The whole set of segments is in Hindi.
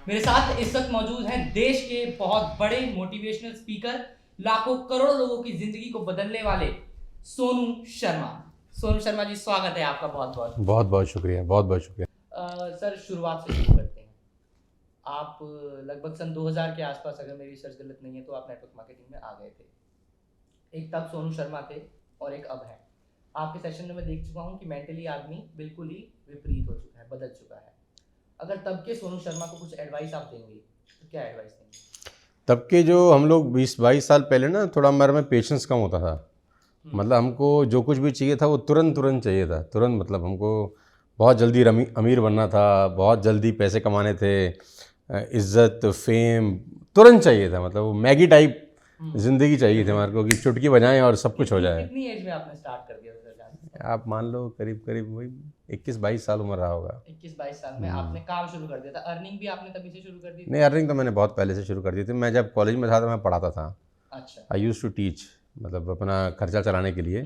मेरे साथ इस वक्त मौजूद हैं देश के बहुत बड़े मोटिवेशनल स्पीकर, लाखों करोड़ों लोगों की जिंदगी को बदलने वाले सोनू शर्मा। सोनू शर्मा जी, स्वागत है आपका बहुत बहुत। बहुत बहुत शुक्रिया, बहुत बहुत शुक्रिया। सर, शुरुआत से शुरू करते हैं। आप लगभग सन 2000 के आसपास, अगर मेरी रिसर्च गलत नहीं है, तो आप नेटवर्क मार्केटिंग में आ गए थे। एक तब सोनू शर्मा थे और एक अब है। आपके सेशन में मैं देख चुका हूँ कि मेंटली आदमी बिल्कुल ही विपरीत हो चुका है, बदल चुका है। अगर तब के सोनू शर्मा को कुछ एडवाइस आप देंगे तो क्या एडवाइस देंगे? तब के जो हम लोग 20-22 साल पहले ना, थोड़ा हमारे में पेशेंस कम होता था। मतलब हमको जो कुछ भी चाहिए था वो तुरंत तुरंत चाहिए था। तुरंत मतलब हमको बहुत जल्दी अमीर बनना था, बहुत जल्दी पैसे कमाने थे, इज्जत फेम तुरंत चाहिए था। मतलब वो मैगी टाइप ज़िंदगी चाहिए थी हमारे को कि चुटकी बजाएं और सब कुछ हो जाए। कितनी एज में आपने स्टार्ट कर दिया था सर? आप मान लो करीब करीब वही 21-22 साल उम्र रहा होगा। 21-22 साल में आपने काम शुरू कर दिया था। अर्निंग भी आपने तभी से शुरू कर दी थी? नहीं, अर्निंग तो मैंने बहुत पहले से शुरू कर दी थी। मैं जब कॉलेज में था तो मैं पढ़ाता था। अच्छा। आई यूज़ टू टीच, मतलब अपना खर्चा चलाने के लिए,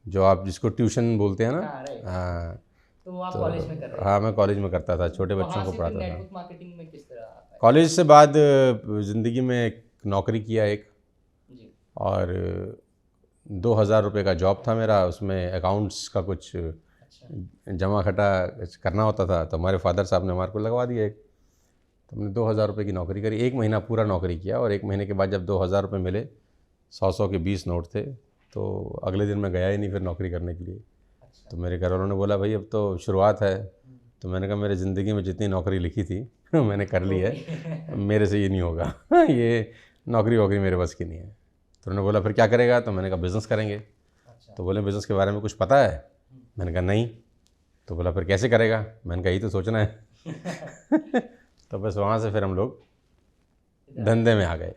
जो आप जिसको ट्यूशन बोलते हैं ना। हाँ, राइट। हाँ, तो आप कॉलेज में कर रहे हाँ मैं कॉलेज में करता था, छोटे बच्चों वहाँ को से फिर पढ़ाता था। नेटवर्क मार्केटिंग में किस तरह आता है? कॉलेज से बाद ज़िंदगी में एक नौकरी किया एक, जी। और 2000 रुपये का जॉब था मेरा। उसमें अकाउंट्स का कुछ अच्छा। जमा खटा करना होता था, तो हमारे फादर साहब ने हमारे को लगवा दिया एक। तो हमने 2000 रुपये की नौकरी करी, 1 महीना पूरा नौकरी किया, और 1 महीने के बाद जब 2000 रुपये मिले, 100 के 20 नोट थे, तो अगले दिन मैं गया ही नहीं फिर नौकरी करने के लिए। अच्छा। तो मेरे घर वालों ने बोला भाई अब तो शुरुआत है। तो मैंने कहा मेरे ज़िंदगी में जितनी नौकरी लिखी थी मैंने कर ली है, मेरे से ये नहीं होगा ये नौकरी वोकरी मेरे बस की नहीं है। तो उन्होंने बोला फिर क्या करेगा? तो मैंने कहा बिज़नेस करेंगे। अच्छा। तो बोले बिज़नेस के बारे में कुछ पता है? मैंने कहा नहीं। तो बोला फिर कैसे करेगा? मैंने कहा यही तो सोचना है तो बस वहाँ से फिर हम लोग धंधे में आ गए।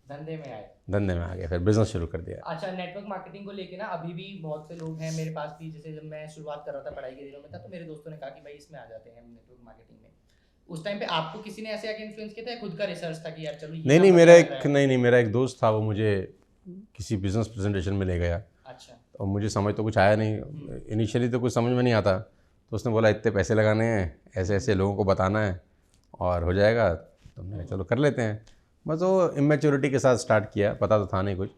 धंधे में आ गए, फिर बिज़नेस शुरू कर दिया। अच्छा, नेटवर्क मार्केटिंग को लेके ना अभी भी बहुत से लोग हैं मेरे पास भी। जैसे जब मैं शुरुआत कर रहा था, पढ़ाई के दिनों में था, तो मेरे दोस्तों ने कहा कि भाई इसमें आ जाते हैं हम नेटवर्क मार्केटिंग में। उस टाइम पे आपको किसी ने ऐसे आके इन्फ्लुएंस किया था या खुद का रिसर्च था कि यार चलो ये नहीं नहीं, आपका क्या लग रहा है? नहीं नहीं, मेरा एक दोस्त था, वो मुझे किसी बिज़नेस प्रेजेंटेशन में ले गया। अच्छा। और मुझे समझ तो कुछ आया नहीं, इनिशियली तो कुछ समझ में नहीं आता। तो उसने बोला इतने पैसे लगाने हैं, ऐसे ऐसे लोगों को बताना है और हो जाएगा। तो मैंने चलो कर लेते हैं। बस वो इमेच्योरिटी के साथ स्टार्ट किया, पता तो था नहीं कुछ।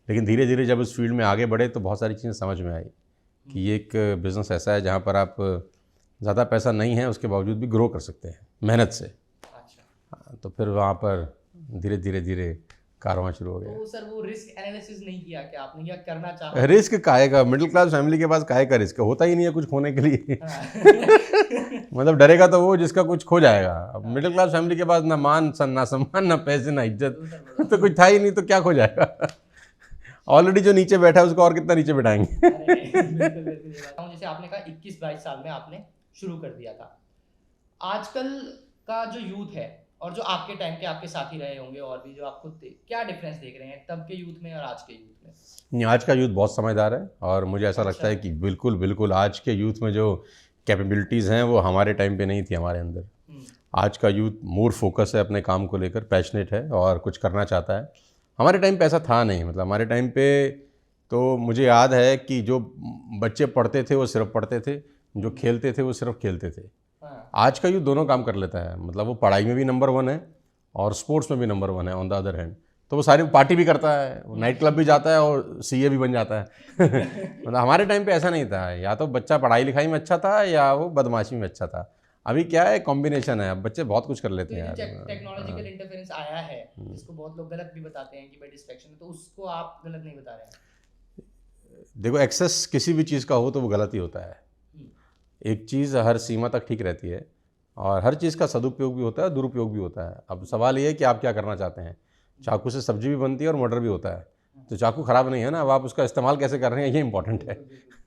लेकिन धीरे धीरे जब उस फील्ड में आगे बढ़े तो बहुत सारी चीज़ें समझ में आई कि ये एक बिज़नेस ऐसा है जहाँ पर आप ज़्यादा पैसा नहीं है उसके बावजूद भी ग्रो कर सकते हैं मेहनत से। अच्छा। तो फिर वहाँ पर धीरे धीरे धीरे कारवां शुरू हो गया। तो सर वो रिस्क एनालिसिस नहीं किया क्या आपने, या करना चाहा? रिस्क काहे का? मिडिल क्लास फैमिली के पास काहे का रिस्क? होता ही नहीं है कुछ खोने के लिए मतलब डरेगा तो वो जिसका कुछ खो जाएगा। अब मिडिल क्लास फैमिली के पास ना मान ना सम्मान, ना पैसे, ना इज्जत तो कुछ था ही नहीं, तो क्या खो जाएगा ऑलरेडी जो नीचे बैठा है उसको और कितना नीचे बैठाएंगे बिल्कुल बिल्कुल। जैसे आपने कहा 21-22 साल में आपने शुरू कर दिया था। आजकल का जो यूथ है और जो आपके टाइम के आपके साथी रहे होंगे और भी, जो आप खुद थे, क्या डिफरेंस देख रहे हैं तब के यूथ में और आज के यूथ में? नहीं, आज का यूथ बहुत समझदार है, और मुझे ऐसा लगता है कि बिल्कुल बिल्कुल आज के यूथ में जो कैपेबिलिटीज़ हैं वो हमारे टाइम पे नहीं थी हमारे अंदर। आज का यूथ मोर फोकस है अपने काम को लेकर, पैशनेट है और कुछ करना चाहता है। हमारे टाइम पे ऐसा था नहीं। मतलब हमारे टाइम पे तो मुझे याद है कि जो बच्चे पढ़ते थे वो सिर्फ पढ़ते थे, जो खेलते थे वो सिर्फ खेलते थे। आज का यूथ दोनों काम कर लेता है। मतलब वो पढ़ाई में भी नंबर 1 है और स्पोर्ट्स में भी नंबर 1 है ऑन द अदर हैंड। तो वो सारी पार्टी भी करता है, वो नाइट क्लब भी जाता है और सीए भी बन जाता है मतलब हमारे टाइम पे ऐसा नहीं था। या तो बच्चा पढ़ाई लिखाई में अच्छा था या वो बदमाशी में अच्छा था। अभी क्या है, कॉम्बिनेशन है। अब बच्चे बहुत कुछ कर लेते हैं यार। टेक्नोलॉजिकल इंटरफेरेंस आया है जिसको बहुत लोग गलत भी बताते हैं कि भाई डिस्ट्रैक्शन है, तो उसको आप गलत नहीं बता रहे हैं? देखो, एक्सेस किसी भी चीज़ का हो तो वो गलत ही होता है। एक चीज़ हर सीमा तक ठीक रहती है, और हर चीज़ का सदुपयोग भी होता है, दुरुपयोग भी होता है। अब सवाल ये है कि आप क्या करना चाहते हैं। चाकू से सब्जी भी बनती है और मर्डर भी होता है, तो चाकू ख़राब नहीं है ना, अब आप उसका इस्तेमाल कैसे कर रहे हैं ये इंपॉर्टेंट है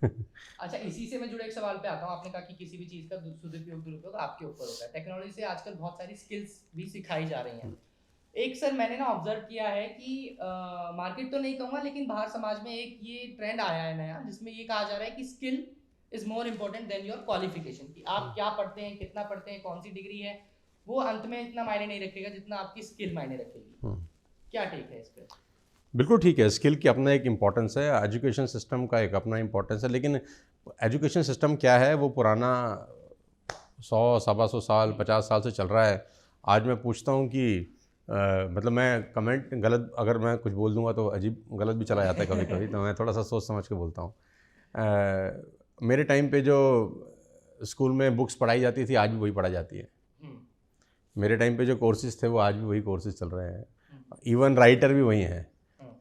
अच्छा, इसी से मैं जुड़े एक सवाल पे आता हूँ। आपने कहा कि किसी भी चीज़ का सदुपयोग दुरुपयोग आपके ऊपर होता है। टेक्नोलॉजी से आजकल बहुत सारी स्किल्स भी सिखाई जा रही हैं। एक सर मैंने ना ऑब्जर्व किया है कि मार्केट तो नहीं कहूँगा, लेकिन बाहर समाज में एक ये ट्रेंड आया है नया, जिसमें ये कहा जा रहा है कि skill is more important then your qualification. कि आप क्या पढ़ते हैं, कितना पढ़ते हैं, कौन सी डिग्री है, वो अंत में इतना मायने नहीं रखेगा जितना आपकी स्किल मायने रखेगी। क्या टेक है इस पर? बिल्कुल ठीक है। स्किल की अपना एक इम्पॉर्टेंस है, एजुकेशन सिस्टम का एक अपना इम्पॉर्टेंस है। लेकिन एजुकेशन सिस्टम क्या है, वो पुराना 100 सवा 100 साल 50 साल से चल रहा है। आज मैं पूछता हूँ कि मतलब मैं कमेंट गलत अगर मैं कुछ बोल दूंगा तो अजीब गलत भी चला जाता है कभी कभी, तो मैं थोड़ा सा सोच समझ के बोलता हूँ। मेरे टाइम पे जो स्कूल में बुक्स पढ़ाई जाती थी आज भी वही पढ़ाई जाती है। मेरे टाइम पे जो कोर्सेज थे वो आज भी वही कोर्सेज चल रहे हैं, इवन राइटर भी वही हैं।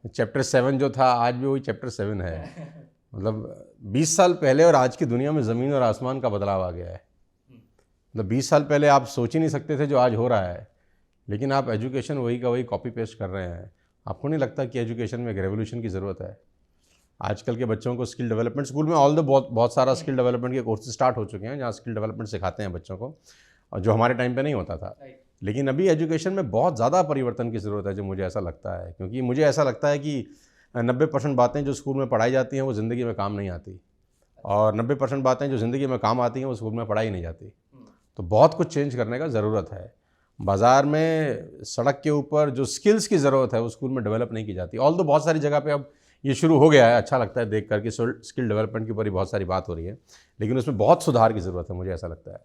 चैप्टर 7 जो था आज भी वही चैप्टर 7 है। मतलब 20 साल पहले और आज की दुनिया में ज़मीन और आसमान का बदलाव आ गया है। मतलब 20 साल पहले आप सोच ही नहीं सकते थे जो आज हो रहा है, लेकिन आप एजुकेशन वही का वही कॉपी पेस्ट कर रहे हैं। आपको नहीं लगता कि एजुकेशन में एक रेवोल्यूशन की ज़रूरत है? आजकल के बच्चों को स्किल डेवलपमेंट स्कूल में ऑल द बहुत सारा स्किल डेवलपमेंट के कोर्सेज स्टार्ट हो चुके हैं, जहाँ स्किल डेवलपमेंट सिखाते हैं बच्चों को, और जो हमारे टाइम पे नहीं होता था। लेकिन अभी एजुकेशन में बहुत ज़्यादा परिवर्तन की ज़रूरत है, जो मुझे ऐसा लगता है, क्योंकि मुझे ऐसा लगता है कि 90% बातें जो स्कूल में पढ़ाई जाती हैं वो ज़िंदगी में काम नहीं आती, और 90% बातें जो ज़िंदगी में काम आती हैं वो स्कूल में पढ़ाई नहीं जाती। तो बहुत कुछ चेंज करने का ज़रूरत है। बाज़ार में, सड़क के ऊपर जो स्किल्स की ज़रूरत है वो स्कूल में डेवलप नहीं की जाती। ऑल तो बहुत सारी जगह पे अब ये शुरू हो गया है, अच्छा लगता है देख करके, स्किल डेवलपमेंट के ऊपर ही बहुत सारी बात हो रही है, लेकिन उसमें बहुत सुधार की ज़रूरत है, मुझे ऐसा लगता है।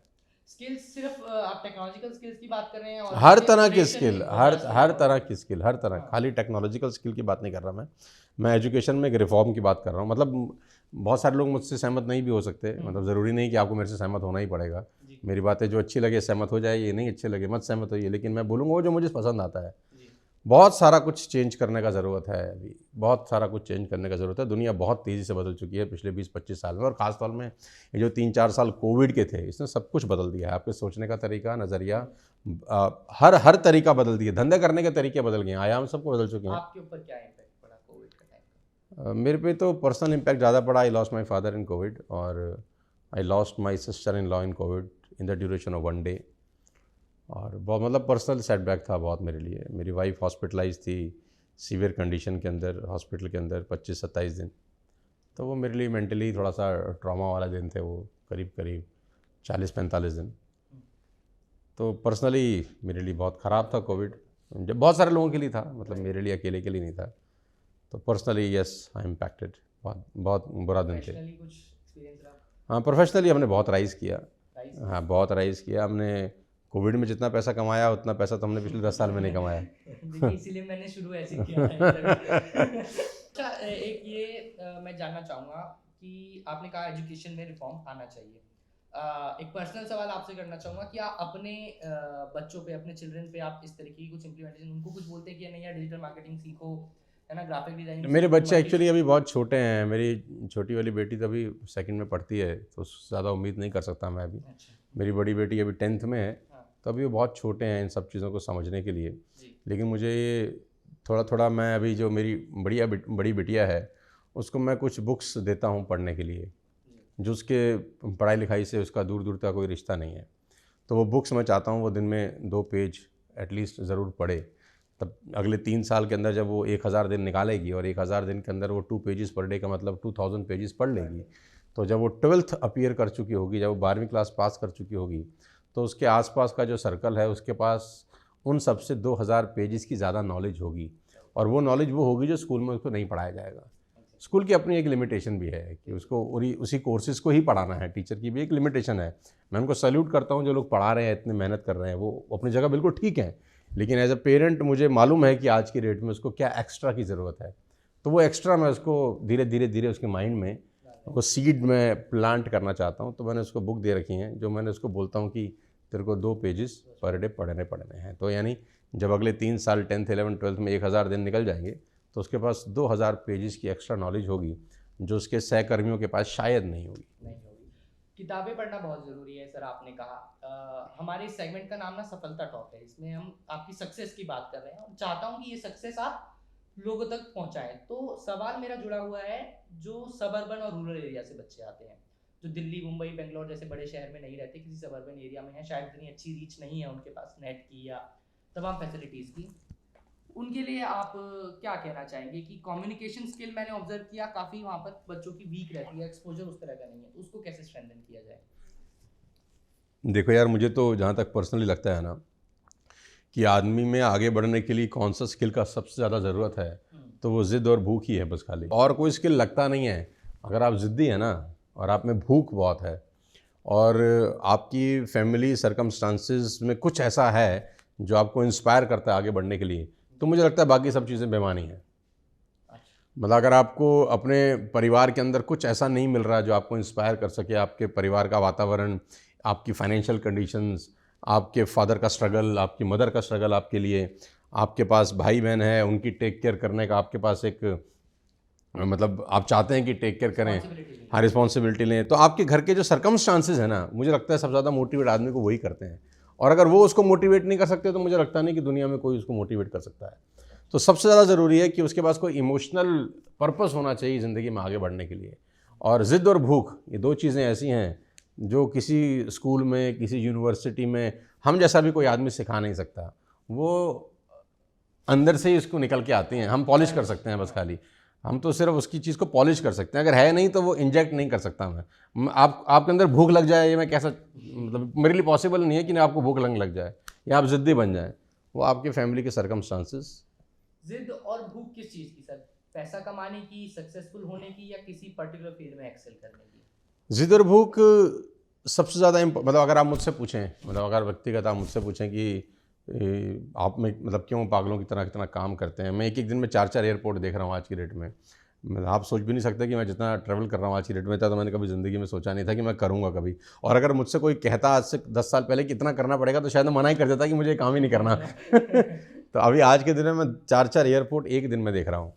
स्किल्स सिर्फ आप टेक्नोलॉजिकल स्किल्स की बात कर रहे हैं? और हर तरह की स्किल, जनरेशन हर तरह की स्किल, हर तरह, खाली टेक्नोलॉजिकल स्किल की बात नहीं कर रहा मैं एजुकेशन में एक रिफॉर्म की बात कर रहा हूँ। मतलब बहुत सारे लोग मुझसे सहमत नहीं भी हो सकते, मतलब ज़रूरी नहीं कि आपको मेरे से सहमत होना ही पड़ेगा। मेरी बातें जो अच्छी लगे सहमत हो जाए, ये नहीं अच्छे लगे मत सहमत होइए, लेकिन मैं बोलूँगा वो जो मुझे पसंद आता है। बहुत सारा कुछ चेंज करने का ज़रूरत है, अभी बहुत सारा कुछ चेंज करने का ज़रूरत है। दुनिया बहुत तेज़ी से बदल चुकी है पिछले 20-25 साल में, और ख़ास तौर में ये जो 3-4 साल कोविड के थे, इसने सब कुछ बदल दिया है। आपके सोचने का तरीका, नज़रिया, हर तरीका बदल दिया, धंधे करने के तरीके बदल गए हैं, आयाम सबको बदल चुके हैं। आपके ऊपर क्या इम्पैक्ट पड़ा कोविड का टाइम का? मेरे पे तो पर्सनल इम्पैक्ट ज़्यादा पड़ा। I lost my father in Covid, और I lost my sister in law in Covid in the duration of 1 day. और बहुत मतलब पर्सनल सेटबैक था बहुत मेरे लिए। मेरी वाइफ हॉस्पिटलाइज थी सीवियर कंडीशन के अंदर, हॉस्पिटल के अंदर 25-27 दिन। तो वो मेरे लिए मेंटली थोड़ा सा ट्रॉमा वाला दिन थे वो, करीब 40-45 दिन। तो पर्सनली मेरे लिए बहुत ख़राब था कोविड, जब बहुत सारे लोगों के लिए था, मतलब मेरे लिए अकेले के लिए नहीं था। तो personally yes I am impacted, बहुत बुरा दिन थे। कुछ एक्सपीरियंस रहा? हाँ, प्रोफेशनली हमने बहुत राइज़ किया। हाँ, बहुत राइज़ किया हमने। कोविड में जितना पैसा कमाया उतना पैसा तो हमने पिछले 10 साल में नहीं कमाया। देखिए इसीलिए मैंने शुरू ऐसे किया है। अच्छा, एक ये मैं जानना चाहूँगा कि आपने कहा एजुकेशन में रिफॉर्म आना चाहिए। एक पर्सनल सवाल आपसे करना चाहूँगा कि आप अपने बच्चों पे, अपने चिल्ड्रन पे आप इस तरीके की कुछ इम्प्लीमेंटेशन उनको कुछ बोलते हैं कि नहीं यार डिजिटल मार्केटिंग सीखो, है ना, ग्राफिक डिजाइनिंग? मेरे बच्चे एक्चुअली अभी बहुत छोटे हैं। मेरी छोटी वाली बेटी तो अभी 2nd में पढ़ती है, तो ज़्यादा उम्मीद नहीं कर सकता मैं अभी। मेरी बड़ी बेटी अभी 10th में है, तो अभी वो बहुत छोटे हैं इन सब चीज़ों को समझने के लिए। लेकिन मुझे ये थोड़ा मैं अभी जो मेरी बड़ी बिटिया है उसको मैं कुछ बुक्स देता हूँ पढ़ने के लिए, जो उसके पढ़ाई लिखाई से उसका दूर दूर तक कोई रिश्ता नहीं है। तो वो बुक्स मैं चाहता हूँ वो दिन में 2 पेज एटलीस्ट ज़रूर पढ़े। तब अगले 3 साल के अंदर जब वो 1000 दिन निकालेगी, और 1000 दिन के अंदर वो 2 पेजेस पर डे का मतलब 2000 पेजेस पढ़ लेगी, तो जब वो 12th अपीयर कर चुकी होगी, जब वो 12वीं क्लास पास कर चुकी होगी, तो उसके आसपास का जो सर्कल है उसके पास उन सब से 2000 पेजेस की ज़्यादा नॉलेज होगी। और वो नॉलेज वो होगी जो स्कूल में उसको नहीं पढ़ाया जाएगा। स्कूल की अपनी एक लिमिटेशन भी है कि उसको उसी कोर्सेज़ को ही पढ़ाना है, टीचर की भी एक लिमिटेशन है। मैं उनको सैल्यूट करता हूँ जो लोग पढ़ा रहे हैं, इतनी मेहनत कर रहे हैं, वो अपनी जगह बिल्कुल ठीक है। लेकिन एज अ पेरेंट मुझे मालूम है कि आज की डेट में उसको क्या एक्स्ट्रा की ज़रूरत है। तो वो एक्स्ट्रा मैं उसको धीरे उसके माइंड में उसको सीड में प्लांट करना चाहता हूँ। तो मैंने उसको बुक दे रखी हैं, जो मैंने उसको बोलता हूँ कि तेरे को 2 पेजेस पर डे पढ़ने हैं। तो यानी जब अगले 3 साल 10th 11th 12th में 1000 दिन निकल जाएंगे, तो उसके पास 2000 पेजेस की एक्स्ट्रा नॉलेज होगी, जो उसके सहकर्मियों के पास शायद नहीं होगी। किताबें पढ़ना बहुत ज़रूरी है सर, आपने कहा। हमारे इस सेगमेंट का नाम ना सफलता टॉक है। इसमें हम आपकी सक्सेस की बात कर रहे हैं और चाहता हूँ कि ये सक्सेस आप लोगों तक पहुँचाएं। तो सवाल मेरा जुड़ा हुआ है जो सबअर्बन और रूरल एरिया से बच्चे आते हैं, जो दिल्ली, मुंबई, बेंगलोर जैसे बड़े शहर में नहीं रहते, किसी सबअर्बन एरिया में है, शायद इतनी अच्छी रीच नहीं है उनके पास नेट की या तमाम फैसिलिटीज़ की। उनके लिए आप क्या कहना चाहेंगे कि कम्युनिकेशन स्किल मैंने ऑब्जर्व किया काफ़ी वहाँ पर बच्चों की वीक रहती है, एक्सपोजर उस तरह का नहीं है, तो उसको कैसे स्ट्रेंथन किया जाए? देखो यार, मुझे तो जहाँ तक पर्सनली लगता है ना कि आदमी में आगे बढ़ने के लिए कौन सा स्किल का सबसे ज़्यादा ज़रूरत है, तो वो ज़िद और भूख ही है बस, खाली और कोई स्किल लगता नहीं है। अगर आप ज़िद्दी है ना और आप में भूख बहुत है और आपकी फैमिली सर्कमस्टांसेस में कुछ ऐसा है जो आपको इंस्पायर करता है आगे बढ़ने के लिए, तो मुझे लगता है बाकी सब चीज़ें बेमानी हैं। मतलब अगर आपको अपने परिवार के अंदर कुछ ऐसा नहीं मिल रहा जो आपको इंस्पायर कर सके, आपके परिवार का वातावरण, आपकी फाइनेंशियल कंडीशंस, आपके फादर का स्ट्रगल, आपकी मदर का स्ट्रगल आपके लिए, आपके पास भाई बहन है उनकी टेक केयर करने का आपके पास एक मतलब आप चाहते हैं कि टेक केयर करें, हाँ रिस्पॉन्सिबिलिटी लें, तो आपके घर के जो सर्कमस्टांसेस हैं ना, मुझे लगता है सबसे ज़्यादा मोटिवेट आदमी को वही करते हैं। और अगर वो उसको मोटिवेट नहीं कर सकते तो मुझे लगता नहीं कि दुनिया में कोई उसको मोटिवेट कर सकता है। तो सबसे ज़्यादा ज़रूरी है कि उसके पास कोई इमोशनल पर्पस होना चाहिए ज़िंदगी में आगे बढ़ने के लिए। और ज़िद और भूख, ये दो चीज़ें ऐसी हैं जो किसी स्कूल में, किसी यूनिवर्सिटी में हम जैसा भी कोई आदमी सिखा नहीं सकता। वो अंदर से ही उसको निकल के आती हैं, हम पॉलिश कर सकते हैं बस खाली। हम तो सिर्फ उसकी चीज़ को पॉलिश कर सकते हैं, अगर है नहीं तो वो इंजेक्ट नहीं कर सकता मैं। आपके अंदर भूख लग जाए, ये मैं कैसा, मतलब मेरे लिए पॉसिबल नहीं है कि आपको भूख लग जाए या आप ज़िद्दी बन जाएँ। वो आपके फैमिली के सर्कमस्टांसेस। जिद और भूख किस चीज़ की सर? पैसा कमाने की, सक्सेसफुल होने की, या किसी पर्टिकुलर फील्ड में एक्सेल करने की? ज़िद और भूख सबसे ज़्यादा मतलब अगर आप मुझसे पूछें, मतलब अगर व्यक्तिगत आप मुझसे पूछें कि आप में मतलब क्यों पागलों की तरह कितना काम करते हैं, मैं एक दिन में 4-4 एयरपोर्ट देख रहा हूँ आज की डेट में। मतलब आप सोच भी नहीं सकते कि मैं जितना ट्रैवल कर रहा हूँ आज की डेट में था, तो मैंने कभी ज़िंदगी में सोचा नहीं था कि मैं करूँगा कभी। और अगर मुझसे कोई कहता आज से 10 साल पहले कि इतना करना पड़ेगा, तो शायद मैं मना ही कर देता कि मुझे ये काम ही नहीं करना। तो अभी आज के दिन में मैं 4-4 एयरपोर्ट एक दिन में देख रहा हूँ।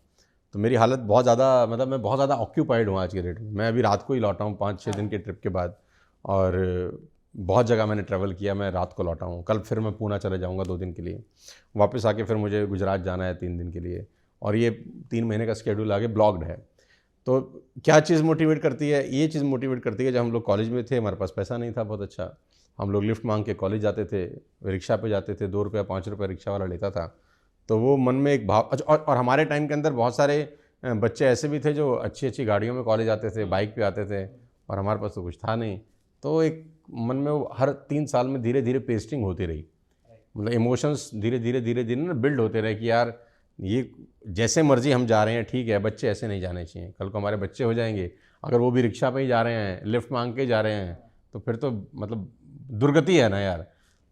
तो मेरी हालत बहुत ज़्यादा, मतलब मैं बहुत ज़्यादा ऑक्यूपाइड हूँ आज के डेट में। मैं अभी रात को ही लौटा हूँ 5-6 दिन के ट्रिप के बाद, और बहुत जगह मैंने ट्रैवल किया, मैं रात को लौटा हूँ। कल फिर मैं पूना चले जाऊँगा 2 दिन के लिए, वापस आके फिर मुझे गुजरात जाना है 3 दिन के लिए, और ये 3 महीने का शेड्यूल आगे ब्लॉक्ड है। तो क्या चीज़ मोटिवेट करती है? ये चीज़ मोटिवेट करती है, जब हम लोग कॉलेज में थे हमारे पास पैसा नहीं था बहुत अच्छा, हम लोग लिफ्ट मांग के कॉलेज जाते थे, रिक्शा पे जाते थे, 2 रुपये 5 रुपये रिक्शा वाला लेता था। तो वो मन में एक भाव, अच्छा, और हमारे टाइम के अंदर बहुत सारे बच्चे ऐसे भी थे जो अच्छी अच्छी गाड़ियों में कॉलेज आते थे, बाइक पे आते थे, और हमारे पास तो कुछ था नहीं। तो एक मन में वो हर 3 साल में धीरे धीरे पेस्टिंग होती रही, मतलब इमोशंस धीरे धीरे ना बिल्ड होते रहे कि यार ये जैसे मर्जी हम जा रहे हैं ठीक है, बच्चे ऐसे नहीं जाने चाहिए। कल को हमारे बच्चे हो जाएंगे, अगर वो भी रिक्शा पे ही जा रहे हैं, लिफ्ट मांग के जा रहे हैं, तो फिर तो मतलब दुर्गति है ना यार।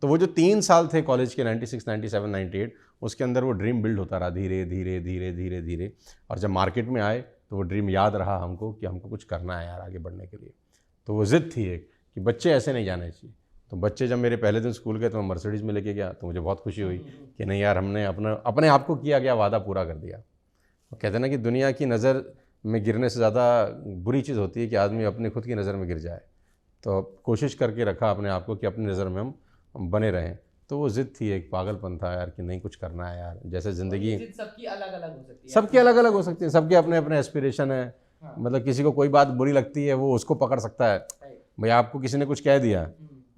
तो वो जो 3 साल थे कॉलेज के 96, 97, 98, उसके अंदर वो ड्रीम बिल्ड होता रहा धीरे धीरे धीरे धीरे धीरे, और जब मार्केट में आए तो वो ड्रीम याद रहा हमको कि हमको कुछ करना है यार आगे बढ़ने के लिए। तो वो ज़िद थी एक कि बच्चे ऐसे नहीं जाने चाहिए। तो बच्चे जब मेरे पहले दिन स्कूल गए तो मैं मर्सिडीज़ में लेके गया, तो मुझे बहुत खुशी हुई कि नहीं यार, हमने अपने आप को किया गया वादा पूरा कर दिया। वो कहते हैं ना कि दुनिया की नज़र में गिरने से ज़्यादा बुरी चीज़ होती है कि आदमी अपनी खुद की नज़र में गिर जाए। तो कोशिश करके रखा अपने आप को कि अपनी नज़र में हम बने रहें। तो वो ज़िद थी, एक पागलपन था यार कि नहीं कुछ करना है यार। जैसे ज़िंदगी सबकी अलग अलग हो सकती है, सबकी अलग अलग हो सकती है, सबके अपने अपने एस्पिरेशन है। मतलब किसी को कोई बात बुरी लगती है वो उसको पकड़ सकता है। भाई आपको किसी ने कुछ कह दिया,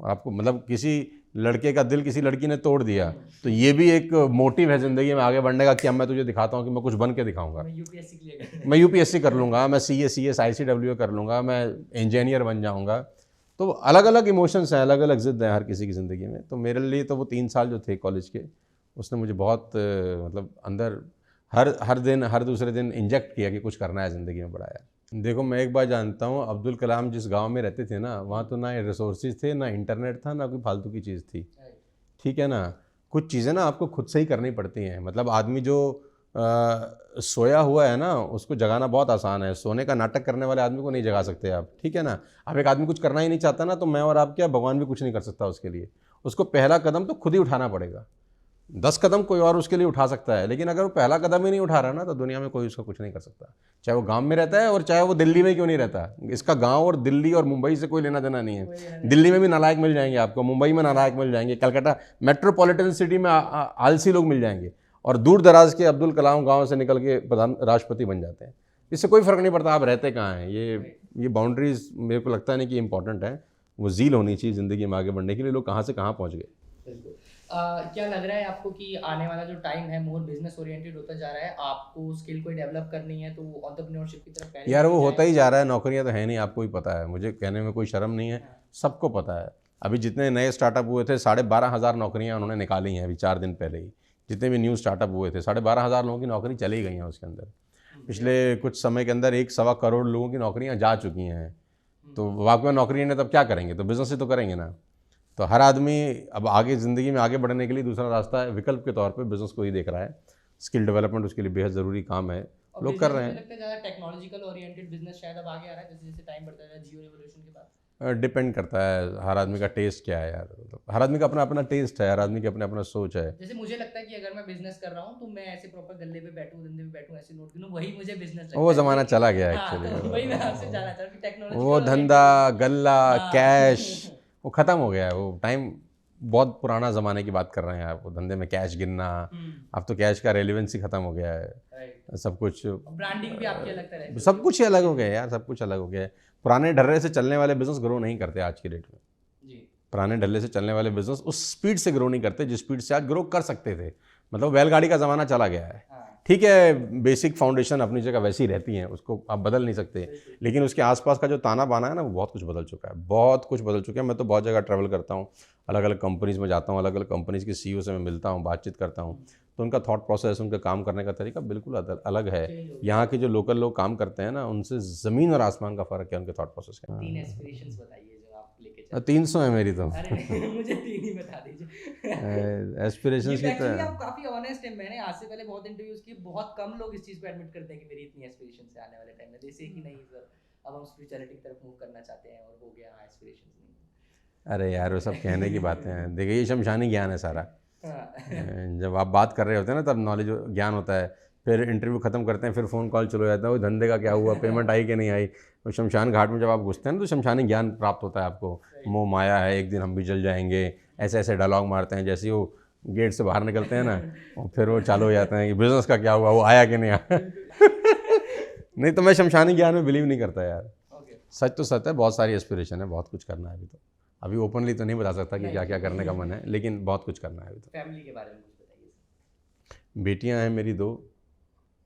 आपको मतलब किसी लड़के का दिल किसी लड़की ने तोड़ दिया, तो ये भी एक मोटिव है ज़िंदगी में आगे बढ़ने का कि अब मैं तुझे दिखाता हूँ कि मैं कुछ बन के दिखाऊंगा। मैं यूपीएससी कर लूँगा, मैं सीए, सीएस, ICWA कर लूँगा, मैं इंजीनियर बन जाऊँगा। तो अलग अलग इमोशंस हैं, अलग अलग ज़िद हैं हर किसी की ज़िंदगी में। तो मेरे लिए तो वो 3 साल जो थे कॉलेज के, उसने मुझे बहुत मतलब अंदर हर दिन हर दूसरे दिन इंजेक्ट किया कि कुछ करना है ज़िंदगी में बड़ा यार। देखो मैं एक बात जानता हूँ, अब्दुल कलाम जिस गांव में रहते थे ना, वहाँ तो ना रिसोर्सेज थे, ना इंटरनेट था, ना कोई फालतू की चीज़ थी, ठीक है ना। कुछ चीज़ें ना आपको खुद से ही करनी पड़ती हैं। मतलब आदमी जो सोया हुआ है ना, उसको जगाना बहुत आसान है। सोने का नाटक करने वाले आदमी को नहीं जगा सकते आप, ठीक है ना। अब एक आदमी कुछ करना ही नहीं चाहता ना, तो मैं और आप क्या, भगवान भी कुछ नहीं कर सकता उसके लिए। उसको पहला कदम तो खुद ही उठाना पड़ेगा। 10 कदम कोई और उसके लिए उठा सकता है, लेकिन अगर वो पहला कदम ही नहीं उठा रहा ना, तो दुनिया में कोई उसका कुछ नहीं कर सकता। चाहे वो गांव में रहता है और चाहे वो दिल्ली में क्यों नहीं रहता। इसका गांव और दिल्ली और मुंबई से कोई लेना देना नहीं है। दिल्ली में भी नालायक मिल जाएंगे आपको, मुंबई में नालायक मिल जाएंगे, कलकत्ता मेट्रोपॉलिटन सिटी में आलसी लोग मिल जाएंगे, और दूर दराज के अब्दुल कलाम गाँव से निकल के राष्ट्रपति बन जाते हैं। इससे कोई फ़र्क नहीं पड़ता आप रहते कहाँ हैं। ये बाउंड्रीज मेरे को लगता नहीं कि इंपॉर्टेंट है। वो ज़ील होनी चाहिए ज़िंदगी में आगे बढ़ने के लिए। लोग कहाँ से कहाँ पहुँच गए। क्या लग रहा है आपको कि आने वाला जो टाइम है मोर बिजनेस ओरिएंटेड होता जा रहा है? आपको स्किल कोई डेवलप करनी है तो एंटरप्रेन्योरशिप की तरफ पहले यार वो होता ही जा रहा है। नौकरियां तो है नहीं, आपको ही पता है, मुझे कहने में कोई शर्म नहीं है, सबको पता है। अभी जितने नए स्टार्टअप हुए थे 12,500 नौकरियां उन्होंने निकाली हैं अभी 4 दिन पहले ही। जितने भी न्यू स्टार्टअप हुए थे 12,500 लोगों की नौकरी चली गई हैं उसके अंदर। पिछले कुछ समय के अंदर 1-1.25 करोड़ लोगों की नौकरियाँ जा चुकी हैं। तो वाकई में नौकरी ने तब क्या करेंगे, तो बिजनेस ही तो करेंगे ना। तो हर आदमी अब आगे ज़िंदगी में आगे बढ़ने के लिए दूसरा रास्ता विकल्प के तौर पे बिज़नेस को ही देख रहा है। स्किल डेवलपमेंट उसके लिए बेहद ज़रूरी काम है, और लोग कर बिजनेस रहे मुझे हैं। लगता है ज़्यादा टेक्नोलॉजिकल ओरिएंटेड बिजनेस शायद अब आगे आ रहा है, जैसे जैसे टाइम बढ़ता है, जियो रिवॉल्यूशन के बाद। डिपेंड करता है हर आदमी का टेस्ट क्या है यार, मतलब हर आदमी का अपना अपना टेस्ट है, हर आदमी की अपना अपना सोच है। जैसे मुझे लगता है कि अगर मैं बिजनेस कर रहा हूँ तो मैं ऐसे प्रॉपर गल्ले पे बैठूं, धंधे पे बैठूं, ऐसे नोट गिनूं, वही मुझे बिजनेस लगता है। वो ज़माना चला गया हाँ, तो एक्चुअली। वही मैं आपसे जानना चाह रहा हूँ कि टेक्नोलॉजिकल वो धंधा गल्ला हाँ। कैश वो ख़त्म हो गया है, वो टाइम बहुत पुराना ज़माने की बात कर रहे हैं आप। वो धंधे में कैश गिनना, अब तो कैश का रेलिवेंस ही ख़त्म हो गया है। राइट। सब कुछ ब्रांडिंग भी आपकी अलग तरह की सब कुछ ही अलग हो गया है यार, सब कुछ अलग हो गया है। पुराने ढर्रे से चलने वाले बिजनेस ग्रो नहीं करते आज की डेट में। जी। पुराने ढल्ले से चलने वाले बिजनेस उस स्पीड से ग्रो नहीं करते जिस स्पीड से आज ग्रो कर सकते थे। मतलब बैलगाड़ी का ज़माना चला गया है। हाँ। ठीक है, बेसिक फाउंडेशन अपनी जगह वैसी रहती हैं, उसको आप बदल नहीं सकते, लेकिन उसके आसपास का जो ताना बाना है ना, वो बहुत कुछ बदल चुका है, बहुत कुछ बदल चुका है। मैं तो बहुत जगह ट्रैवल करता हूँ, अलग अलग कंपनीज़ में जाता हूँ, अलग अलग कंपनीज़ के CEO से मैं मिलता हूँ, बातचीत करता हूँ, तो उनका थॉट प्रोसेस, उनका काम करने का तरीका बिल्कुल अलग है। यहाँ के जो लोकल लोग काम करते हैं ना, उनसे ज़मीन और आसमान का फ़र्क है उनके थॉट प्रोसेस का। 3 एस्पिरेशंस बताइए जो आप लेके चलते 300 है मेरी तो। हैं। अरे मुझे 3 ही बता दीजिए। एस्पिरेशंस की एक्चुअली तो आप काफी ऑनेस्ट हैं। मैंने आज से पहले बहुत इंटरव्यूज किए, बहुत कम लोग इस चीज को एडमिट करते हैं कि मेरी इतनी एस्पिरेशंस है आने वाले टाइम में, जैसे कि नहीं सर अब हम स्पिरिचुअलिटी की तरफ मूव करना चाहते हैं और हो गया एस्पिरेशंस नहीं। अरे यार वो सब कहने की बातें हैं। देखिए ये शमशानी ज्ञान है सारा। हाँ। जब आप बात कर रहे होते हैं ना, तब नॉलेज ज्ञान होता है। फिर इंटरव्यू ख़त्म करते हैं, फिर फ़ोन कॉल चलो जाता है, वो धंधे का क्या हुआ, पेमेंट आई कि नहीं आई। तो शमशान घाट में जब आप घुसते हैं ना, तो शमशानी ज्ञान प्राप्त होता है आपको। मोह माया है, एक दिन हम भी जल जाएंगे, ऐसे ऐसे डायलॉग मारते हैं। जैसे ही वो गेट से बाहर निकलते हैं ना, और फिर वो चालू हो जाते हैं कि बिज़नेस का क्या हुआ, वो आया कि नहीं आया। नहीं तो मैं शमशानी ज्ञान में बिलीव नहीं करता यार। सच तो सच है, बहुत सारी एस्पिरेशन है, बहुत कुछ करना है अभी तो। अभी ओपनली तो नहीं बता सकता कि क्या क्या करने का मन है, लेकिन बहुत कुछ करना है अभी तो। फैमिली के बारे में कुछ बताइए। बेटियां हैं मेरी 2,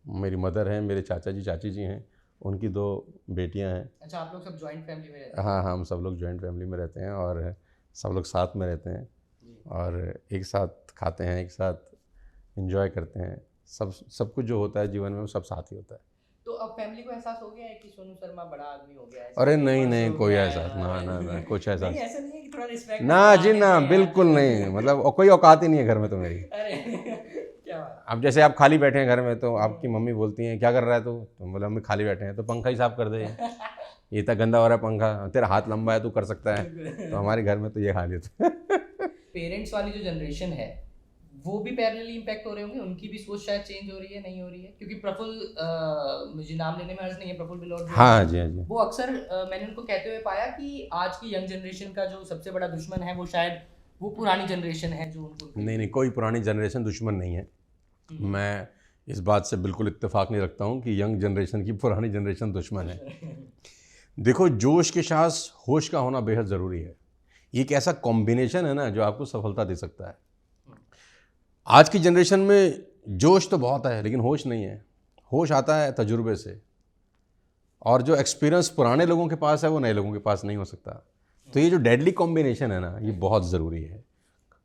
मेरी मदर हैं, मेरे चाचा जी चाची जी हैं, उनकी 2 बेटियां हैं। अच्छा, आप लोग सब जॉइंट फैमिली में रहते हैं? हाँ, हम सब लोग जॉइंट फैमिली में रहते हैं और सब लोग साथ में रहते हैं और एक साथ खाते हैं, एक साथ एंजॉय करते हैं। सब कुछ जो होता है जीवन में वो सब साथ ही होता है। तो अब फैमिली को एहसास हो गया है कि सोनू शर्मा बड़ा आदमी हो गया है? अरे नहीं कोई एहसास ना कुछ एहसास नहीं, ऐसा नहीं है कि थोड़ा रिस्पेक्ट ना जी ना, बिल्कुल नहीं। मतलब और कोई औकात ही नहीं है घर में तो मेरी। अरे क्या बात। अब जैसे आप खाली बैठे हैं घर में, तो आपकी मम्मी बोलती हैं क्या कर रहा है तू, तो बोला मम्मी खाली बैठे हैं, तो पंखा ही साफ कर दे, ये इतना गंदा हो रहा है पंखा, तेरा हाथ लंबा है तू कर सकता है। तो हमारे घर में तो ये हालत है। पेरेंट्स वाली जो जनरेशन है वो भी पैरेलली इम्पैक्ट हो रहे होंगे, उनकी भी सोच शायद चेंज हो रही है, नहीं हो रही है? क्योंकि प्रफुल्ल, मुझे नाम लेने में अर्ज नहीं है, प्रफुल्ल बिलोर हाँ जी, हाँ जी। वो अक्सर मैंने उनको कहते हुए पाया कि आज की यंग जनरेशन का जो सबसे बड़ा दुश्मन है वो शायद वो पुरानी जनरेशन है जो उनको। नहीं कोई पुरानी जनरेशन दुश्मन नहीं है। मैं इस बात से बिल्कुल इत्तेफाक नहीं रखता हूँ कि यंग जनरेशन की पुरानी जनरेशन दुश्मन है। देखो, जोश के साथ होश का होना बेहद ज़रूरी है। ये एक ऐसा कॉम्बिनेशन है ना जो आपको सफलता दे सकता है। आज की जनरेशन में जोश तो बहुत है लेकिन होश नहीं है। होश आता है तजुर्बे से, और जो एक्सपीरियंस पुराने लोगों के पास है वो नए लोगों के पास नहीं हो सकता। तो ये जो डेडली कॉम्बिनेशन है ना, ये बहुत ज़रूरी है।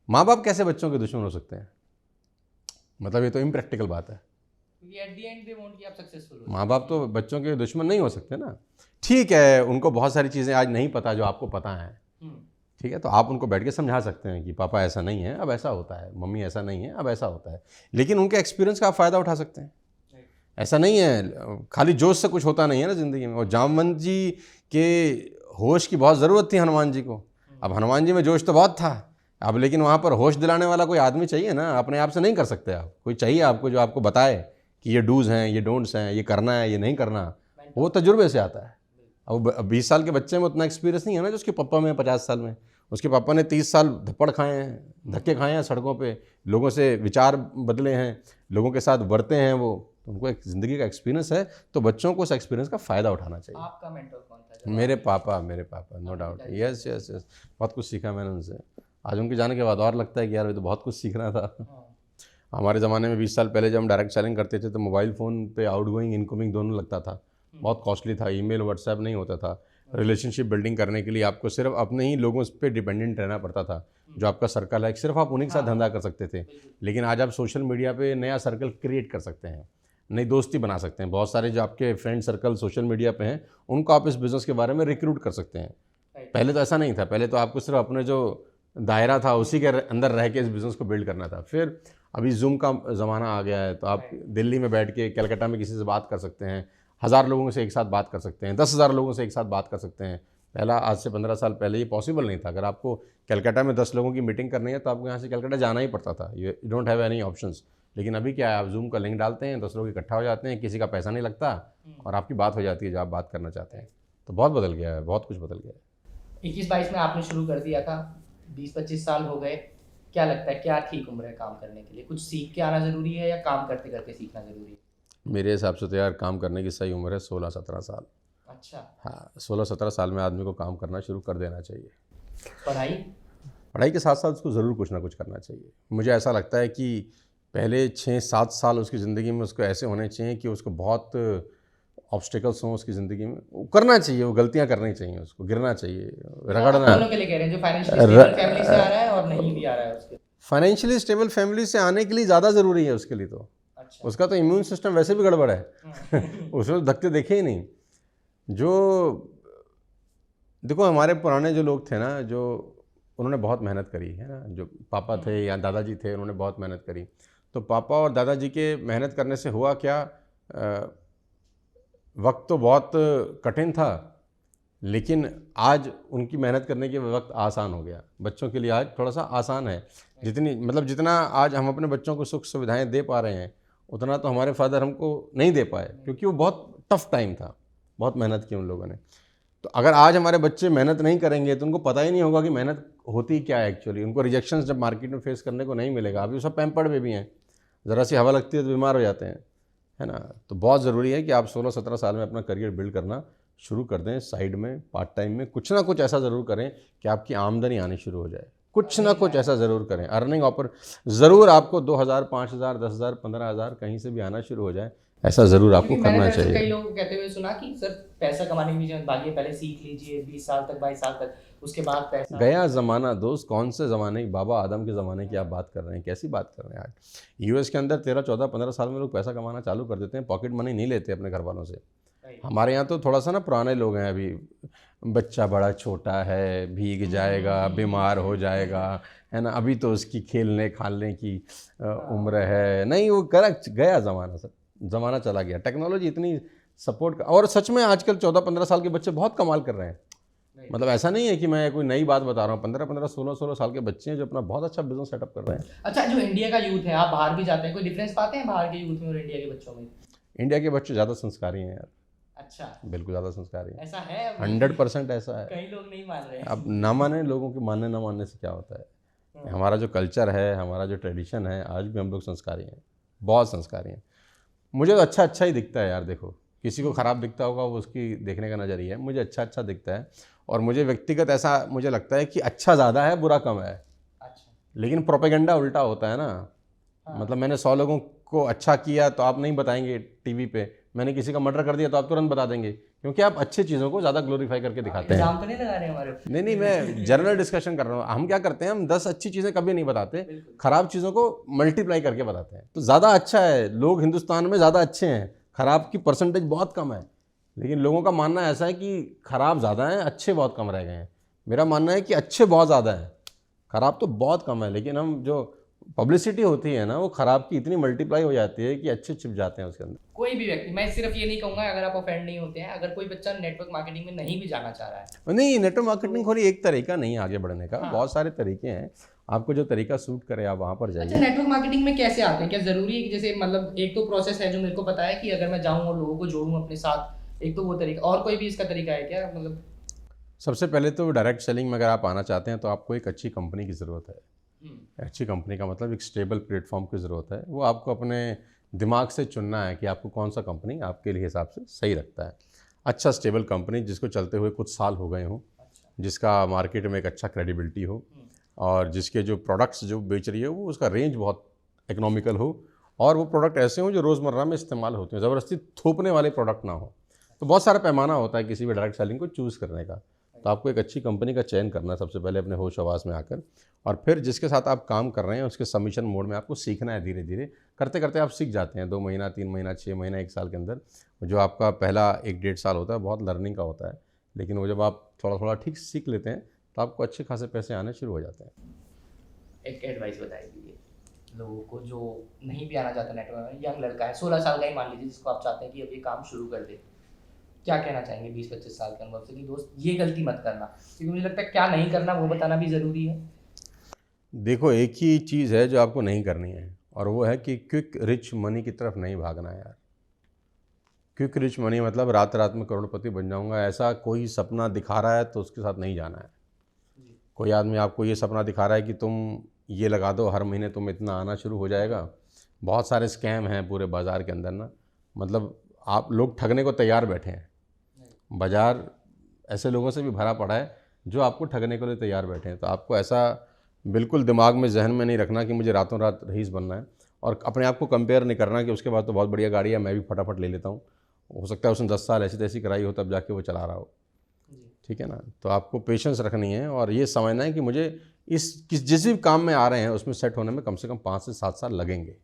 माँ बाप कैसे बच्चों के दुश्मन हो सकते हैं? मतलब ये तो इम्प्रैक्टिकल बात है। At the and they want कि आप सक्सेसफुल हो। माँ बाप तो बच्चों के दुश्मन नहीं हो सकते ना। ठीक है, उनको बहुत सारी चीज़ें आज नहीं पता जो आपको पता है, ठीक है, तो आप उनको बैठ के समझा सकते हैं कि पापा ऐसा नहीं है, अब ऐसा होता है, मम्मी ऐसा नहीं है, अब ऐसा होता है। लेकिन उनके एक्सपीरियंस का आप फ़ायदा उठा सकते हैं। ऐसा नहीं है, खाली जोश से कुछ होता नहीं है ना ज़िंदगी में। और जामवंत जी के होश की बहुत ज़रूरत थी हनुमान जी को। अब हनुमान जी में जोश तो बहुत था, अब लेकिन वहाँ पर होश दिलाने वाला कोई आदमी चाहिए ना। अपने आप से नहीं कर सकते आप, कोई चाहिए आपको जो आपको बताए कि ये डूज़ हैं, ये डोंट्स हैं, ये करना है, ये नहीं करना। वो तजुर्बे से आता है। अब 20 साल के बच्चे में उतना एक्सपीरियंस नहीं है ना जो उसके पापा में 50 साल में। उसके पापा ने 30 साल धप्पड़ खाए हैं, धक्के खाए हैं सड़कों पे, लोगों से विचार बदले हैं, लोगों के साथ बढ़ते हैं वो, तो उनको एक ज़िंदगी का एक्सपीरियंस है। तो बच्चों को उस एक्सपीरियंस का फ़ायदा उठाना चाहिए। आपका मेंटर कौन था? मेरे पापा no doubt. Yes yes yes, बहुत कुछ सीखा मैंने उनसे। आज उनके जाने के बाद और लगता है कि यार ये तो बहुत कुछ सीखना था। हमारे ज़माने में 20 साल पहले जब हम डायरेक्ट सेलिंग करते थे तो मोबाइल फ़ोन पे आउटगोइंग इनकमिंग दोनों लगता था, बहुत कॉस्टली था। ईमेल व्हाट्सएप नहीं होता था। रिलेशनशिप बिल्डिंग करने के लिए आपको सिर्फ अपने ही लोगों पे डिपेंडेंट रहना पड़ता था। जो आपका सर्कल है सिर्फ आप उन्हीं के साथ धंधा कर सकते थे। लेकिन आज आप सोशल मीडिया पे नया सर्कल क्रिएट कर सकते हैं, नई दोस्ती बना सकते हैं। बहुत सारे जो आपके फ्रेंड सर्कल सोशल मीडिया पे हैं उनको आप इस बिज़नेस के बारे में रिक्रूट कर सकते हैं। पहले तो ऐसा नहीं था। पहले तो आपको सिर्फ अपने जो दायरा था, उसी के अंदर रह के इस बिज़नेस को बिल्ड करना था। फिर अभी जूम का ज़माना आ गया है, तो आप दिल्ली में बैठ के कलकत्ता में किसी से बात कर सकते हैं, 1000 लोगों से एक साथ बात कर सकते हैं, 10,000 लोगों से एक साथ बात कर सकते हैं। पहला, आज से 15 साल पहले ये पॉसिबल नहीं था। अगर आपको कलकत्ता में 10 लोगों की मीटिंग करनी है तो आपको यहाँ से कलकत्ता जाना ही पड़ता था। You don't have any options. लेकिन अभी क्या है, आप जूम का लिंक डालते हैं, 10 लोग इकट्ठा हो जाते हैं, किसी का पैसा नहीं लगता और आपकी बात हो जाती है जो आप बात करना चाहते हैं। तो बहुत बदल गया है, बहुत कुछ बदल गया है। 21-22 में आपने शुरू कर दिया था, 20-25 साल हो गए। क्या लगता है क्या ठीक उम्र है काम करने के लिए? कुछ सीख के आना ज़रूरी है या काम करते करते सीखना ज़रूरी है? मेरे हिसाब से तो यार काम करने की सही उम्र है 16-17 साल। अच्छा। हाँ, 16-17 साल में आदमी को काम करना शुरू कर देना चाहिए। पढ़ाई के साथ साथ उसको ज़रूर कुछ ना कुछ करना चाहिए। मुझे ऐसा लगता है कि पहले 6-7 साल उसकी ज़िंदगी में उसको ऐसे होने चाहिए कि उसको बहुत ऑब्स्टिकल्स हों उसकी ज़िंदगी में, वो करना चाहिए, वो गलतियाँ करनी चाहिए, उसको गिरना चाहिए, रगड़ना। दोनों के लिए कह रहे हैं, जो फाइनेंशियली स्टेबल फैमिली से आ रहा है और नहीं भी आ रहा है उसके। फाइनेंशियली स्टेबल फैमिली से आने के लिए ज़्यादा ज़रूरी है उसके लिए तो। अच्छा। उसका तो इम्यून सिस्टम वैसे भी गड़बड़ है उसमें धक्के देखे ही नहीं। जो देखो, हमारे पुराने जो लोग थे ना, जो उन्होंने बहुत मेहनत करी है ना, जो पापा थे या दादाजी थे, उन्होंने बहुत मेहनत करी। तो पापा और दादाजी के मेहनत करने से हुआ क्या, वक्त तो बहुत कठिन था, लेकिन आज उनकी मेहनत करने के वक्त आसान हो गया। बच्चों के लिए आज थोड़ा सा आसान है। जितना आज हम अपने बच्चों को सुख सुविधाएं दे पा रहे हैं, उतना तो हमारे फादर हमको नहीं दे पाए, क्योंकि वो बहुत टफ टाइम था, बहुत मेहनत की उन लोगों ने। तो अगर आज हमारे बच्चे मेहनत नहीं करेंगे तो उनको पता ही नहीं होगा कि मेहनत होती क्या है एक्चुअली। उनको रिजेक्शंस जब मार्केट में फेस करने को नहीं मिलेगा। अभी वो सब पैम्पर्ड बेबी हैं, ज़रा सी हवा लगती है तो बीमार हो जाते हैं, है ना। तो बहुत ज़रूरी है कि आप 16-17 साल में अपना करियर बिल्ड करना शुरू कर दें। साइड में, पार्ट टाइम में कुछ ना कुछ ऐसा ज़रूर करें कि आपकी आमदनी आनी शुरू हो जाए। कुछ ना कुछ ऐसा ज़रूर करें, अर्निंग ऑपर ज़रूर आपको 2000, 5000, 10,000, 15,000 कहीं से भी आना शुरू हो जाए, ऐसा ज़रूर आपको करना चाहिए। कई लोग कहते हुए सुना कि सर पैसा कमाने की जरूरत भागिए, पहले सीख लीजिए 20 साल तक, 22 साल तक, उसके बाद पैसा। गया ज़माना दोस्त, कौन से ज़माने की, बाबा आदम के ज़माने की आप बात कर रहे हैं? कैसी बात कर रहे हैं? आज यूएस के अंदर 13, 14, 15 साल में लोग पैसा कमाना चालू कर देते हैं, पॉकेट मनी नहीं लेते अपने घर वालों से। हमारे यहाँ तो थोड़ा सा ना पुराने लोग हैं, अभी बच्चा बड़ा छोटा है, भीग जाएगा, बीमार हो जाएगा, है ना, अभी तो उसकी खेलने खालने की उम्र है। नहीं, वो करेक्ट गया ज़माना, सब ज़माना चला गया। टेक्नोलॉजी इतनी सपोर्ट और सच में आजकल 14-15 साल के बच्चे बहुत कमाल कर रहे हैं। मतलब ऐसा नहीं है कि मैं कोई नई बात बता रहा हूँ। 15-15, 16-16 साल के बच्चे हैं जो अपना बहुत अच्छा बिजनेस सेटअप कर रहे हैं। अच्छा, जो इंडिया का यूथ है, आप बाहर भी जाते हैं, कोई डिफरेंस पाते हैं बाहर के यूथ में और इंडिया के बच्चों में? इंडिया के बच्चे ज़्यादा संस्कारी हैं यार। अच्छा, बिल्कुल ज़्यादा संस्कारी हैं। ऐसा है? 100% ऐसा है। कई लोग नहीं मान रहे हैं। अब ना माने, लोगों के मानने ना मानने से क्या होता है। हमारा जो कल्चर है, हमारा जो ट्रेडिशन है, आज भी हम लोग संस्कारी हैं, बहुत संस्कारी हैं। मुझे तो अच्छा ही दिखता है यार। देखो, किसी को ख़राब दिखता होगा, वो उसकी देखने का नज़रिया है। मुझे अच्छा दिखता है और मुझे व्यक्तिगत ऐसा मुझे लगता है कि अच्छा ज़्यादा है, बुरा कम है। अच्छा। लेकिन प्रोपेगेंडा उल्टा होता है ना। मतलब मैंने 100 लोगों को अच्छा किया तो आप नहीं बताएंगे टीवी पे, मैंने किसी का मर्डर कर दिया तो आप तुरंत बता देंगे, क्योंकि आप अच्छी चीज़ों को ज़्यादा ग्लोरीफाई करके दिखाते हैं। तो नहीं लगा रहे हमारे? नहीं, मैं जनरल डिस्कशन कर रहा हूँ। हम क्या करते हैं, हम 10 अच्छी चीज़ें कभी नहीं बताते, खराब चीज़ों को मल्टीप्लाई करके बताते हैं। तो ज़्यादा अच्छा है, लोग हिंदुस्तान में ज़्यादा अच्छे हैं, खराब की परसेंटेज बहुत कम है। लेकिन लोगों का मानना ऐसा है कि खराब ज़्यादा है, अच्छे बहुत कम रह गए हैं। मेरा मानना है कि अच्छे बहुत ज़्यादा है, खराब तो बहुत कम है। लेकिन हम जो पब्लिसिटी होती है ना, वो खराब की इतनी मल्टीप्लाई हो जाती है कि अच्छे छिप जाते हैं उसके अंदर। कोई भी व्यक्ति, मैं सिर्फ ये नहीं कहूँगा, अगर आप ऑफेंड नहीं होते हैं, अगर कोई बच्चा नेटवर्क मार्केटिंग में नहीं भी जाना चाह रहा है, नहीं, नेटवर्क मार्केटिंग खोली एक तरीका नहीं आगे बढ़ने का। बहुत सारे तरीके हैं, आपको जो तरीका सूट करे आप वहाँ पर जाइए। अच्छा, नेटवर्क मार्केटिंग में कैसे आते हैं? क्या ज़रूरी है कि जैसे मतलब एक तो प्रोसेस है जो मेरे को पता है कि अगर मैं जाऊँ और लोगों को जोड़ूँ अपने साथ, एक तो वो तरीका, और कोई भी इसका तरीका है क्या? मतलब सबसे पहले तो डायरेक्ट सेलिंग में अगर आप आना चाहते हैं तो आपको एक अच्छी कंपनी की ज़रूरत है। अच्छी कंपनी का मतलब एक स्टेबल प्लेटफॉर्म की ज़रूरत है। वो आपको अपने दिमाग से चुनना है कि आपको कौन सा कंपनी आपके लिए हिसाब से सही रखता है। अच्छा स्टेबल कंपनी जिसको चलते हुए कुछ साल हो गए हों, जिसका मार्केट में एक अच्छा क्रेडिबिलिटी हो, और जिसके जो प्रोडक्ट्स जो बेच रही है वो उसका रेंज बहुत इकोनॉमिकल हो, और वो प्रोडक्ट ऐसे हों जो रोज़मर्रा में इस्तेमाल होते हैं, ज़बरदस्ती थोपने वाले प्रोडक्ट ना हो। तो बहुत सारा पैमाना होता है किसी भी डायरेक्ट सेलिंग को चूज़ करने का। तो आपको एक अच्छी कंपनी का चयन करना है सबसे पहले अपने होश आवास में आकर, और फिर जिसके साथ आप काम कर रहे हैं उसके सबमिशन मोड में आपको सीखना है। धीरे धीरे करते करते आप सीख जाते हैं। 2 महीना, 3 महीना, 6 महीना, 1 साल के अंदर जो आपका पहला 1-1.5 साल होता है बहुत लर्निंग का होता है। लेकिन वो जब आप थोड़ा थोड़ा ठीक सीख लेते हैं तो आपको अच्छे खासे पैसे आने शुरू हो जाते हैं। एक एडवाइस बताइए दीजिए लोगों को जो नहीं भी आना चाहता नेटवर्क में, यंग लड़का है 16 साल का ही मान लीजिए, जिसको आप चाहते हैं कि अब ये काम शुरू कर दे, क्या कहना चाहेंगे 20-25 साल के अनुभव से कि दोस्त ये गलती मत करना, क्योंकि मुझे लगता है क्या नहीं करना वो बताना भी ज़रूरी है। देखो, एक ही चीज़ है जो आपको नहीं करनी है, और वो है कि क्विक रिच मनी की तरफ नहीं भागना है यार। क्विक रिच मनी मतलब रात रात में करोड़पति बन जाऊंगा, ऐसा कोई सपना दिखा रहा है तो उसके साथ नहीं जाना है। कोई आदमी आपको ये सपना दिखा रहा है कि तुम ये लगा दो, हर महीने तुम इतना आना शुरू हो जाएगा। बहुत सारे स्कैम हैं पूरे बाज़ार के अंदर ना, मतलब आप लोग ठगने को तैयार बैठे हैं। बाज़ार ऐसे लोगों से भी भरा पड़ा है जो आपको ठगने के लिए तैयार बैठे हैं। तो आपको ऐसा बिल्कुल दिमाग में, जहन में नहीं रखना कि मुझे रातों रात रईस बनना है, और अपने आप को कंपेयर नहीं करना कि उसके बाद तो बहुत बढ़िया गाड़ी है, मैं भी फटाफट ले लेता हूँ। हो सकता है उसने 10 साल ऐसी तैसी कराई हो तब जाके वो चला रहा हो। ठीक है ना। तो आपको पेशेंस रखनी है और ये समझना है कि मुझे जिस भी काम में आ रहे हैं उसमें सेट होने में कम से कम 5 से 7 साल लगेंगे।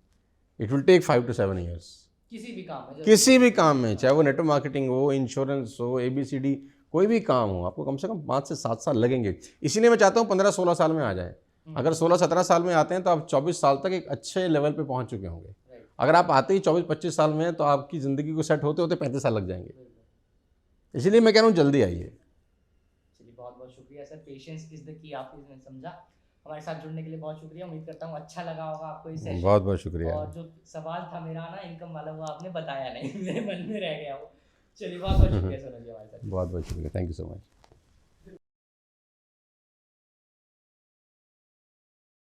It will take 5 to 7 years. किसी भी काम में, चाहे वो नेटवर्क मार्केटिंग हो, इंश्योरेंस हो, ABCD, कोई भी काम हो, आपको कम से कम 5 से 7 साल लगेंगे। इसीलिए मैं चाहता हूँ 15-16 साल में आ जाए। अगर 16-17 साल में आते हैं तो आप 24 साल तक एक अच्छे लेवल पे पहुंच चुके होंगे। अगर आप आते ही 24-25 साल में हैं तो आपकी ज़िंदगी को सेट होते होते 35 साल लग जाएंगे। इसीलिए मैं कह रहा हूँ जल्दी आइए। चलिए बहुत बहुत शुक्रिया sir, patience is the key आपने समझा। हमारे साथ जुड़ने के लिए बहुत शुक्रिया। उम्मीद करता हूँ अच्छा लगा होगा आपको ये सेशन। बहुत बहुत शुक्रिया। और जो सवाल था मेरा ना इनकम वाला, वो आपने बताया नहीं, मेरे मन में रह गया वो। चलिए बहुत बहुत शुक्रिया सोनू जी हमारे साथ। बहुत बहुत शुक्रिया, थैंक यू सो मच।